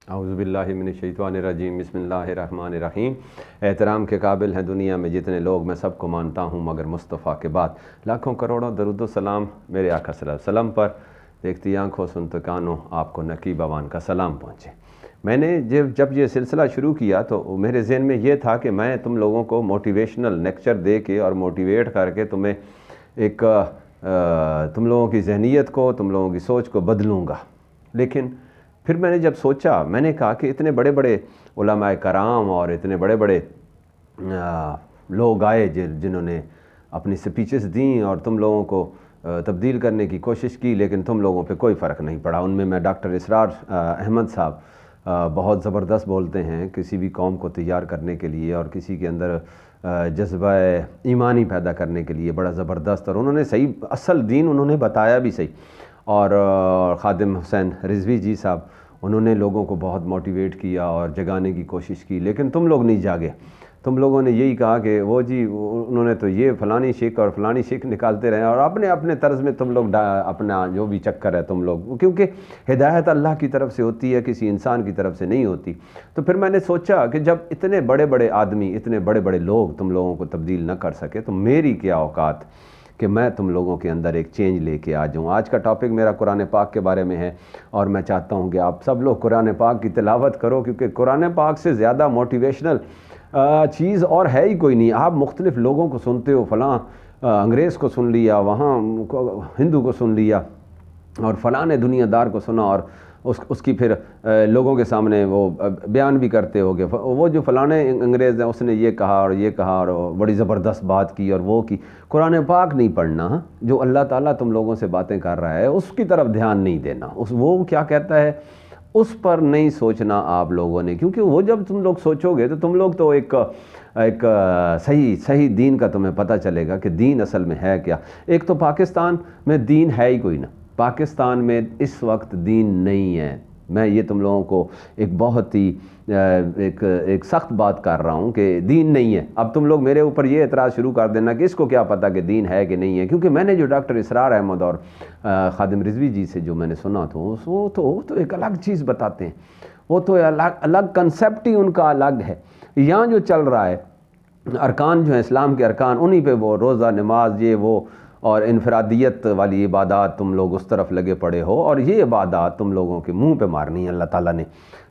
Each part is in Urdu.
اعوذ باللہ من الشیطان الرجیم، بسم اللہ الرحمن الرحیم۔ احترام کے قابل ہیں دنیا میں جتنے لوگ، میں سب کو مانتا ہوں مگر مصطفیٰ کے بعد۔ لاکھوں کروڑوں درود و سلام میرے آقا صلی اللہ علیہ وسلم پر، دیکھتی آنکھوں سنتے کانوں آپ کو نقیب اوان کا سلام پہنچے۔ میں نے جب یہ سلسلہ شروع کیا تو میرے ذہن میں یہ تھا کہ میں تم لوگوں کو موٹیویشنل لیکچر دے کے اور موٹیویٹ کر کے تمہیں ایک تم لوگوں کی ذہنیت کو، تم لوگوں کی سوچ کو بدلوں گا۔ لیکن پھر میں نے جب سوچا، میں نے کہا کہ اتنے بڑے بڑے علماء کرام اور اتنے بڑے بڑے لوگ آئے جنہوں نے اپنی سپیچز دیں اور تم لوگوں کو تبدیل کرنے کی کوشش کی، لیکن تم لوگوں پہ کوئی فرق نہیں پڑا۔ ان میں ڈاکٹر اسرار احمد صاحب بہت زبردست بولتے ہیں کسی بھی قوم کو تیار کرنے کے لیے اور کسی کے اندر جذبہ ایمانی پیدا کرنے کے لیے، بڑا زبردست، اور انہوں نے صحیح اصل دین انہوں نے بتایا بھی صحیح۔ اور خادم حسین رضوی جی صاحب، انہوں نے لوگوں کو بہت موٹیویٹ کیا اور جگانے کی کوشش کی، لیکن تم لوگ نہیں جاگے۔ تم لوگوں نے یہی کہا کہ وہ جی انہوں نے تو یہ فلانی شیخ اور فلانی شیخ نکالتے رہے، اور اپنے طرز میں تم لوگ اپنا جو بھی چکر ہے تم لوگ، کیونکہ ہدایت اللہ کی طرف سے ہوتی ہے، کسی انسان کی طرف سے نہیں ہوتی۔ تو پھر میں نے سوچا کہ جب اتنے بڑے بڑے آدمی، اتنے بڑے بڑے لوگ تم لوگوں کو تبدیل نہ کر سکے تو میری کیا اوقات کہ میں تم لوگوں کے اندر ایک چینج لے کے آ جاؤں۔ آج کا ٹاپک میرا قرآن پاک کے بارے میں ہے، اور میں چاہتا ہوں کہ آپ سب لوگ قرآن پاک کی تلاوت کرو، کیونکہ قرآن پاک سے زیادہ موٹیویشنل چیز اور ہے ہی کوئی نہیں۔ آپ مختلف لوگوں کو سنتے ہو، فلاں انگریز کو سن لیا، وہاں ہندو کو سن لیا، اور فلاں نے دنیا دار کو سنا، اور اس کی پھر لوگوں کے سامنے وہ بیان بھی کرتے ہو گے، وہ جو فلانے انگریز ہیں اس نے یہ کہا اور یہ کہا اور بڑی زبردست بات کی اور وہ کی۔ قرآن پاک نہیں پڑھنا، جو اللہ تعالیٰ تم لوگوں سے باتیں کر رہا ہے اس کی طرف دھیان نہیں دینا، وہ کیا کہتا ہے اس پر نہیں سوچنا آپ لوگوں نے، کیونکہ وہ جب تم لوگ سوچو گے تو تم لوگ تو ایک صحیح دین کا تمہیں پتہ چلے گا کہ دین اصل میں ہے کیا۔ ایک تو پاکستان میں دین ہے ہی کوئی نہ، پاکستان میں اس وقت دین نہیں ہے۔ میں یہ تم لوگوں کو ایک بہت ہی ایک سخت بات کر رہا ہوں کہ دین نہیں ہے۔ اب تم لوگ میرے اوپر یہ اعتراض شروع کر دینا کہ اس کو کیا پتہ کہ دین ہے کہ نہیں ہے، کیونکہ میں نے جو ڈاکٹر اسرار احمد اور خادم رضوی جی سے جو میں نے سنا تو وہ تو ایک الگ چیز بتاتے ہیں، وہ تو الگ کنسیپٹ ہی ان کا الگ ہے۔ یہاں جو چل رہا ہے، ارکان جو ہیں اسلام کے ارکان، انہی پہ وہ روزہ، نماز، یہ وہ اور انفرادیت والی عبادات تم لوگ اس طرف لگے پڑے ہو، اور یہ عبادات تم لوگوں کے منہ پہ مارنی ہے اللہ تعالیٰ نے،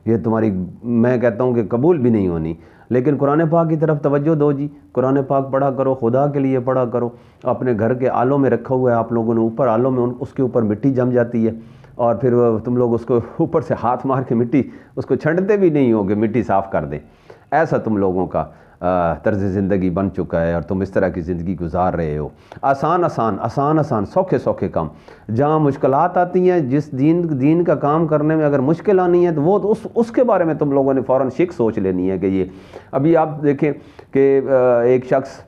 یہ تمہاری میں کہتا ہوں کہ قبول بھی نہیں ہونی۔ لیکن قرآن پاک کی طرف توجہ دو جی، قرآن پاک پڑھا کرو، خدا کے لیے پڑھا کرو۔ اپنے گھر کے آلوں میں رکھا ہوا ہے آپ لوگوں نے، اوپر آلوں میں اس کے اوپر مٹی جم جاتی ہے، اور پھر تم لوگ اس کو اوپر سے ہاتھ مار کے مٹی اس کو چھنٹتے بھی نہیں ہو کہ مٹی صاف کر دیں۔ ایسا تم لوگوں کا طرز زندگی بن چکا ہے، اور تم اس طرح کی زندگی گزار رہے ہو۔ آسان سوکھے کام، جہاں مشکلات آتی ہیں، جس دین کا کام کرنے میں اگر مشکل آنی ہے تو وہ تو اس کے بارے میں تم لوگوں نے فوراً شک سوچ لینی ہے کہ یہ ابھی آپ دیکھیں کہ ایک شخص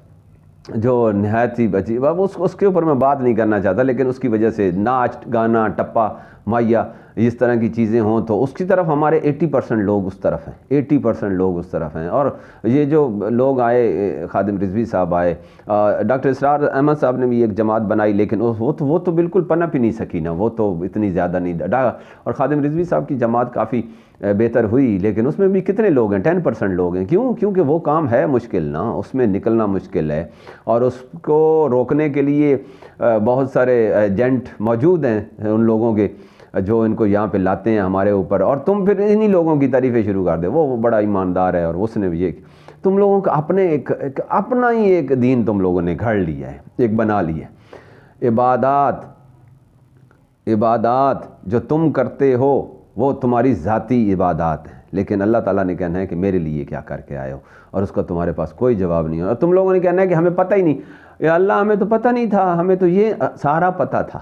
جو نہایت ہی عجیب، اب اس کے اوپر میں بات نہیں کرنا چاہتا، لیکن اس کی وجہ سے ناچ گانا ٹپا مائیا اس طرح کی چیزیں ہوں تو اس کی طرف ہمارے 80% لوگ اس طرف ہیں، 80% لوگ اس طرف ہیں۔ اور یہ جو لوگ آئے، خادم رضوی صاحب آئے، ڈاکٹر اسرار احمد صاحب نے بھی ایک جماعت بنائی، لیکن وہ تو بالکل پنپ ہی نہیں سکی نا، وہ تو اتنی زیادہ نہیں، اور خادم رضوی صاحب کی جماعت کافی بہتر ہوئی، لیکن اس میں بھی کتنے لوگ ہیں؟ 10% لوگ ہیں۔ کیوں؟ کیونکہ وہ کام ہے مشکل نا، اس میں نکلنا مشکل ہے، اور اس کو روکنے کے لیے بہت سارے ایجنٹ موجود ہیں ان لوگوں کے جو ان کو یہاں پہ لاتے ہیں ہمارے اوپر، اور تم پھر انہی لوگوں کی تعریفیں شروع کر دے، وہ بڑا ایماندار ہے اور اس نے بھی تم لوگوں کا اپنا ہی ایک دین تم لوگوں نے گھڑ لیا ہے، ایک بنا لیا ہے۔ عبادات جو تم کرتے ہو وہ تمہاری ذاتی عبادات ہیں، لیکن اللہ تعالیٰ نے کہنا ہے کہ میرے لیے کیا کر کے آئے ہو، اور اس کا تمہارے پاس کوئی جواب نہیں ہو، اور تم لوگوں نے کہنا ہے کہ ہمیں پتہ ہی نہیں، یا اللہ ہمیں تو پتہ نہیں تھا، ہمیں تو یہ سارا پتہ تھا۔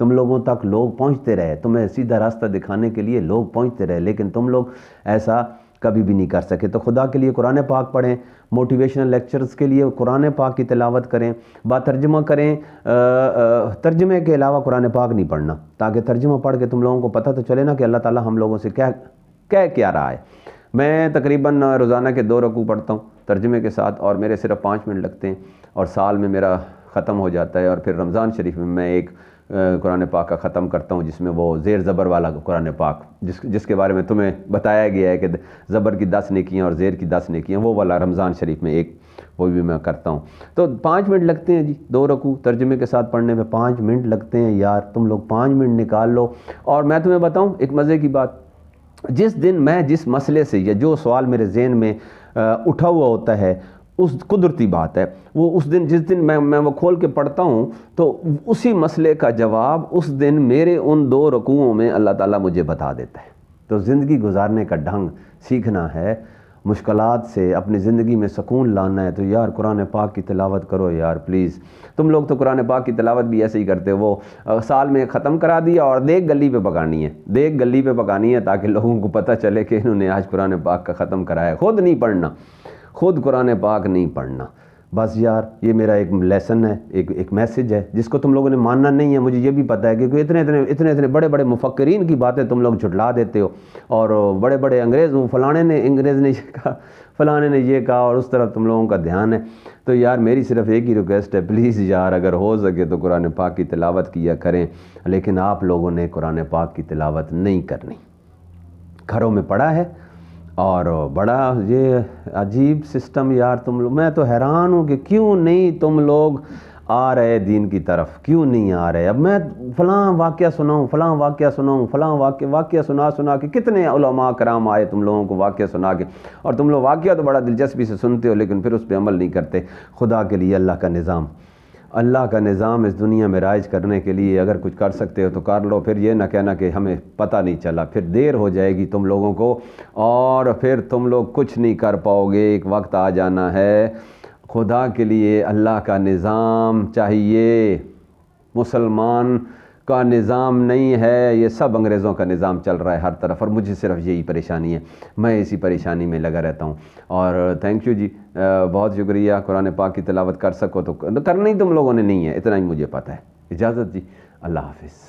تم لوگوں تک لوگ پہنچتے رہے، تمہیں سیدھا راستہ دکھانے کے لیے لوگ پہنچتے رہے، لیکن تم لوگ ایسا کبھی بھی نہیں کر سکے۔ تو خدا کے لیے قرآن پاک پڑھیں، موٹیویشنل لیکچرز کے لیے قرآن پاک کی تلاوت کریں، ترجمہ کریں، ترجمے کے علاوہ قرآن پاک نہیں پڑھنا، تاکہ ترجمہ پڑھ کے تم لوگوں کو پتہ تو چلے نا کہ اللہ تعالیٰ ہم لوگوں سے کیا رہا ہے۔ میں تقریباً روزانہ کے 2 رکوع پڑھتا ہوں ترجمے کے ساتھ، اور میرے صرف 5 منٹ لگتے ہیں، اور سال میں میرا ختم ہو جاتا ہے، اور پھر رمضان شریف میں میں ایک قرآن پاک کا ختم کرتا ہوں جس میں وہ زیر زبر والا قرآن پاک جس کے بارے میں تمہیں بتایا گیا ہے کہ زبر کی 10 نیکیاں اور زیر کی 10 نیکیاں، وہ والا رمضان شریف میں ایک وہ بھی میں کرتا ہوں۔ تو 5 منٹ لگتے ہیں جی 2 رکوع ترجمے کے ساتھ پڑھنے میں 5 منٹ لگتے ہیں یار، تم لوگ 5 منٹ نکال لو۔ اور میں تمہیں بتاؤں ایک مزے کی بات، جس دن میں جس مسئلے سے یا جو سوال میرے ذہن میں اٹھا ہوا ہوتا ہے، اس قدرتی بات ہے، وہ اس دن جس دن میں وہ کھول کے پڑھتا ہوں تو اسی مسئلے کا جواب اس دن میرے ان 2 رکوعوں میں اللہ تعالیٰ مجھے بتا دیتا ہے۔ تو زندگی گزارنے کا ڈھنگ سیکھنا ہے، مشکلات سے اپنی زندگی میں سکون لانا ہے، تو یار قرآن پاک کی تلاوت کرو یار پلیز۔ تم لوگ تو قرآن پاک کی تلاوت بھی ایسے ہی کرتے، وہ سال میں ختم کرا دیا اور دیکھ گلی پہ پکانی ہے، دیکھ گلی پہ پکانی ہے تاکہ لوگوں کو پتہ چلے کہ انہوں نے آج قرآن پاک کا ختم کرایا، خود نہیں پڑھنا، خود قرآن پاک نہیں پڑھنا۔ بس یار یہ میرا ایک لیسن ہے، ایک میسج ہے جس کو تم لوگوں نے ماننا نہیں ہے، مجھے یہ بھی پتہ ہے کہ اتنے بڑے بڑے مفکرین کی باتیں تم لوگ جھٹلا دیتے ہو، اور بڑے بڑے انگریز انگریز نے یہ کہا، فلانے نے یہ کہا، اور اس طرف تم لوگوں کا دھیان ہے۔ تو یار میری صرف ایک ہی ریکویسٹ ہے، پلیز یار اگر ہو سکے تو قرآن پاک کی تلاوت کیا کریں، لیکن آپ لوگوں نے قرآن پاک کی تلاوت نہیں کرنی، گھروں میں پڑھا ہے۔ اور بڑا یہ عجیب سسٹم یار، تم لوگ، میں تو حیران ہوں کہ کیوں نہیں تم لوگ آ رہے دین کی طرف، کیوں نہیں آ رہے؟ اب میں فلاں واقعہ سناؤں، فلاں واقعہ سناؤں، فلاں واقعہ سنا کے کتنے علماء کرام آئے تم لوگوں کو واقعہ سنا کے، اور تم لوگ واقعہ تو بڑا دلچسپی سے سنتے ہو لیکن پھر اس پہ عمل نہیں کرتے۔ خدا کے لیے اللہ کا نظام اس دنیا میں رائج کرنے کے لیے اگر کچھ کر سکتے ہو تو کر لو، پھر یہ نہ کہنا کہ ہمیں پتہ نہیں چلا، پھر دیر ہو جائے گی تم لوگوں کو اور پھر تم لوگ کچھ نہیں کر پاؤ گے۔ ایک وقت آ جانا ہے، خدا کے لیے اللہ کا نظام چاہیے، مسلمان کا نظام نہیں ہے، یہ سب انگریزوں کا نظام چل رہا ہے ہر طرف، اور مجھے صرف یہی پریشانی ہے، میں اسی پریشانی میں لگا رہتا ہوں۔ اور تھینک یو جی، بہت شکریہ۔ قرآن پاک کی تلاوت کر سکو تو کرنا ہی تم لوگوں نے نہیں ہے، اتنا ہی مجھے پتہ ہے۔ اجازت جی، اللہ حافظ۔